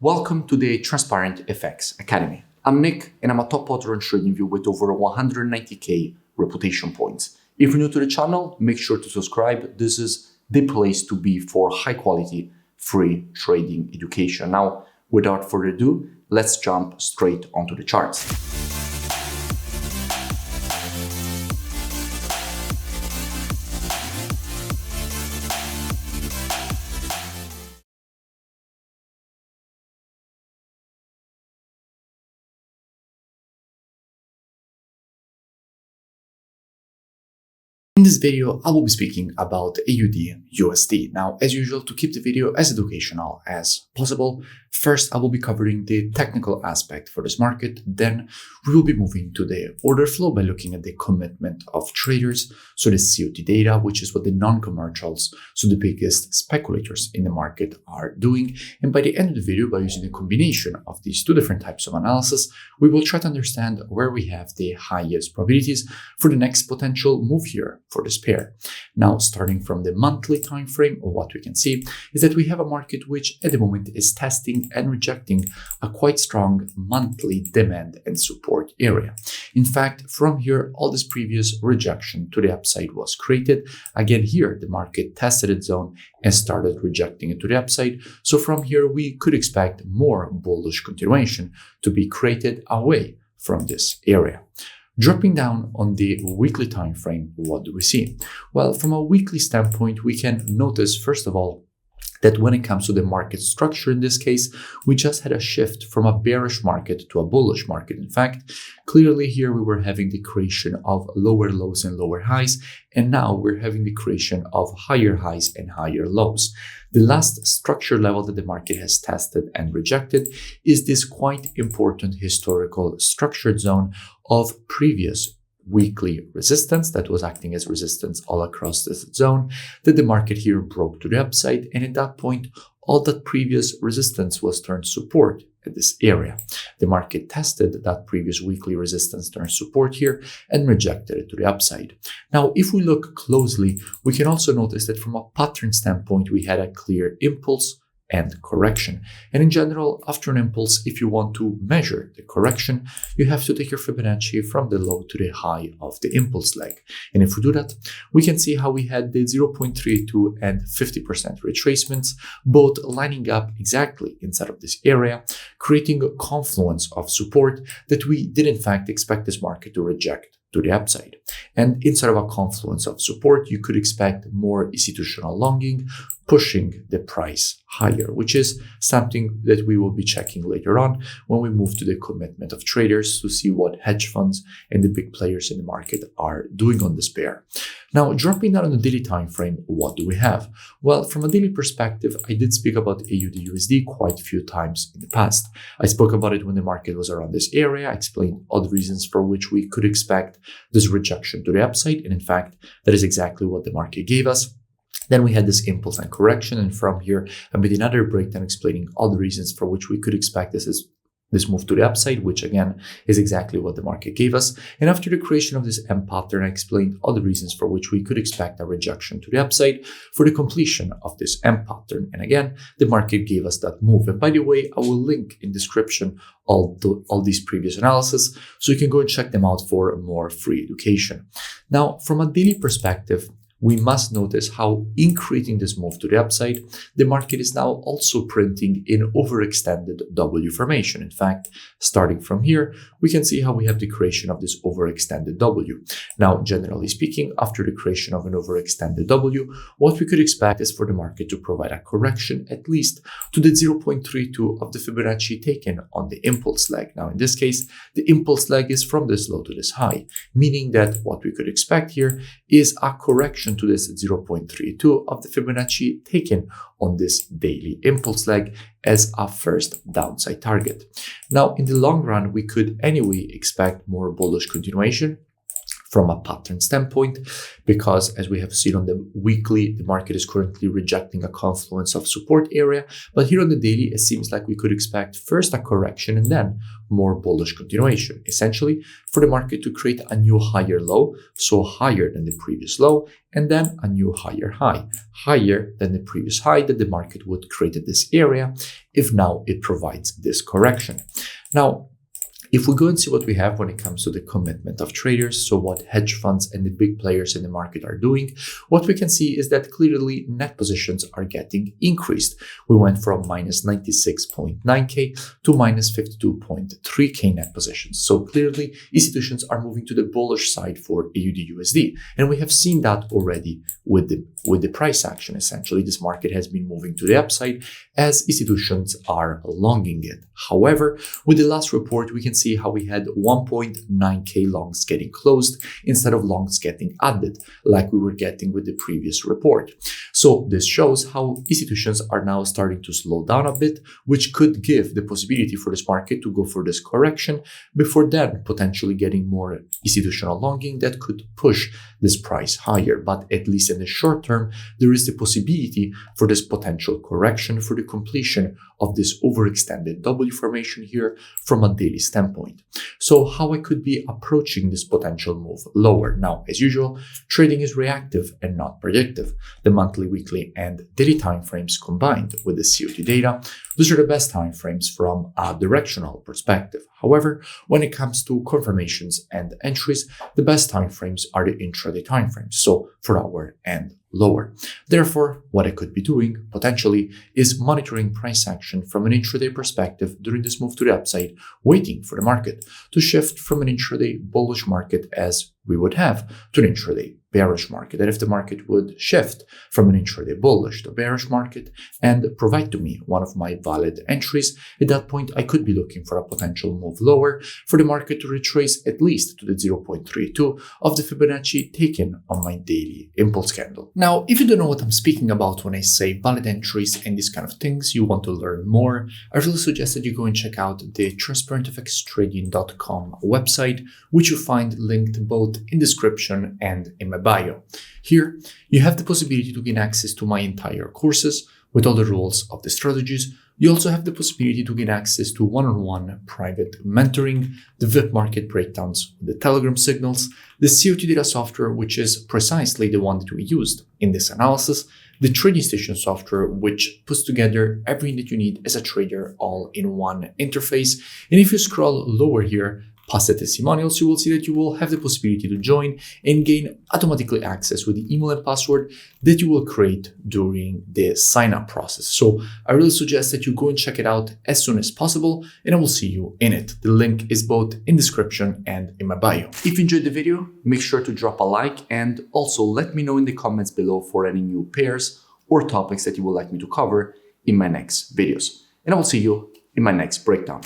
Welcome to the Transparent FX Academy. I'm Nick and I'm a top author on TradingView with over 190k reputation points. If you're new to the channel, make sure to subscribe. This is the place to be for high quality, free trading education. Now, without further ado, let's jump straight onto the charts. In this video, I will be speaking about AUDUSD. Now, as usual, to keep the video as educational as possible, first I will be covering the technical aspect for this market. Then we will be moving to the order flow by looking at the commitment of traders. So the COT data, which is what the non-commercials, so the biggest speculators in the market are doing. And by the end of the video, by using a combination of these two different types of analysis, we will try to understand where we have the highest probabilities for the next potential move here for this pair. Now, starting from the monthly time frame, what we can see is that we have a market which at the moment is testing and rejecting a quite strong monthly demand and support area. In fact, from here, all this previous rejection to the upside was created. Again, here, the market tested its zone and started rejecting it to the upside. So from here, we could expect more bullish continuation to be created away from this area. Dropping down on the weekly time frame, what do we see? Well, from a weekly standpoint, we can notice, first of all, that when it comes to the market structure in this case, we just had a shift from a bearish market to a bullish market. In fact, clearly here we were having the creation of lower lows and lower highs, and now we're having the creation of higher highs and higher lows. The last structure level that the market has tested and rejected is this quite important historical structured zone of previous weekly resistance that was acting as resistance all across this zone that the market here broke to the upside. And at that point, all that previous resistance was turned support at this area. The market tested that previous weekly resistance turned support here and rejected it to the upside. Now, if we look closely, we can also notice that from a pattern standpoint, we had a clear impulse and correction. And in general, after an impulse, if you want to measure the correction, you have to take your Fibonacci from the low to the high of the impulse leg. And if we do that, we can see how we had the 0.32 and 50% retracements, both lining up exactly inside of this area, creating a confluence of support that we did in fact expect this market to reject to the upside. And inside of a confluence of support, you could expect more institutional longing, pushing the price higher, which is something that we will be checking later on when we move to the commitment of traders to see what hedge funds and the big players in the market are doing on this pair. Now, dropping down on the daily time frame, what do we have? Well, from a daily perspective, I did speak about AUDUSD quite a few times in the past. I spoke about it when the market was around this area. I explained all the reasons for which we could expect this rejection to the upside. And in fact, that is exactly what the market gave us. Then we had this impulse and correction. And from here, I made another breakdown explaining all the reasons for which we could expect this move to the upside, which again is exactly what the market gave us. And after the creation of this M pattern, I explained all the reasons for which we could expect a rejection to the upside for the completion of this M pattern. And again, the market gave us that move. And by the way, I will link in description all these previous analysis, so you can go and check them out for more free education. Now, from a daily perspective, we must notice how in creating this move to the upside, the market is now also printing in overextended W formation. In fact, starting from here, we can see how we have the creation of this overextended W. Now, generally speaking, after the creation of an overextended W, what we could expect is for the market to provide a correction at least to the 0.32 of the Fibonacci taken on the impulse leg. Now, in this case, the impulse leg is from this low to this high, meaning that what we could expect here is a correction to this 0.32 of the Fibonacci taken on this daily impulse leg as a first downside target. Now, in the long run, we could anyway expect more bullish continuation from a pattern standpoint, because as we have seen on the weekly, the market is currently rejecting a confluence of support area. But here on the daily, it seems like we could expect first a correction and then more bullish continuation, essentially for the market to create a new higher low, so higher than the previous low, and then a new higher high, higher than the previous high that the market would create at this area if now it provides this correction. Now, if we go and see what we have when it comes to the commitment of traders, so what hedge funds and the big players in the market are doing, what we can see is that clearly net positions are getting increased. We went from minus 96.9K to minus 52.3K net positions. So clearly institutions are moving to the bullish side for AUDUSD. And we have seen that already with the price action. Essentially, this market has been moving to the upside as institutions are longing it. However, with the last report, we can see how we had 1.9K longs getting closed instead of longs getting added like we were getting with the previous report. So this shows how institutions are now starting to slow down a bit, which could give the possibility for this market to go for this correction before then potentially getting more institutional longing that could push this price higher. But at least in the short term, there is the possibility for this potential correction for the completion of this overextended W formation here from a daily standpoint. So how I could be approaching this potential move lower. Now, as usual, trading is reactive and not predictive. The monthly, weekly, and daily timeframes combined with the COT data, those are the best timeframes from a directional perspective. However, when it comes to confirmations and entries, the best timeframes are the intraday timeframes, so 4-hour and lower. Therefore, what I could be doing potentially is monitoring price action from an intraday perspective during this move to the upside, waiting for the market to shift from an intraday bullish market as we would have to an intraday bearish market. And if the market would shift from an intraday bullish to bearish market and provide to me one of my valid entries, at that point, I could be looking for a potential move lower for the market to retrace at least to the 0.32 of the Fibonacci taken on my daily impulse candle. Now, if you don't know what I'm speaking about when I say valid entries and these kind of things, you want to learn more, I really suggest that you go and check out the transparentfxtrading.com website, which you find linked both in description and in my bio. Here, you have the possibility to gain access to my entire courses with all the rules of the strategies. You also have the possibility to gain access to one-on-one private mentoring, the VIP market breakdowns, the Telegram signals, the COT data software, which is precisely the one that we used in this analysis, the trading station software, which puts together everything that you need as a trader all in one interface. And if you scroll lower here, past the testimonials, you will see that you will have the possibility to join and gain automatically access with the email and password that you will create during the sign-up process. So I really suggest that you go and check it out as soon as possible, and I will see you in it. The link is both in description and in my bio. If you enjoyed the video, make sure to drop a like and also let me know in the comments below for any new pairs or topics that you would like me to cover in my next videos. And I will see you in my next breakdown.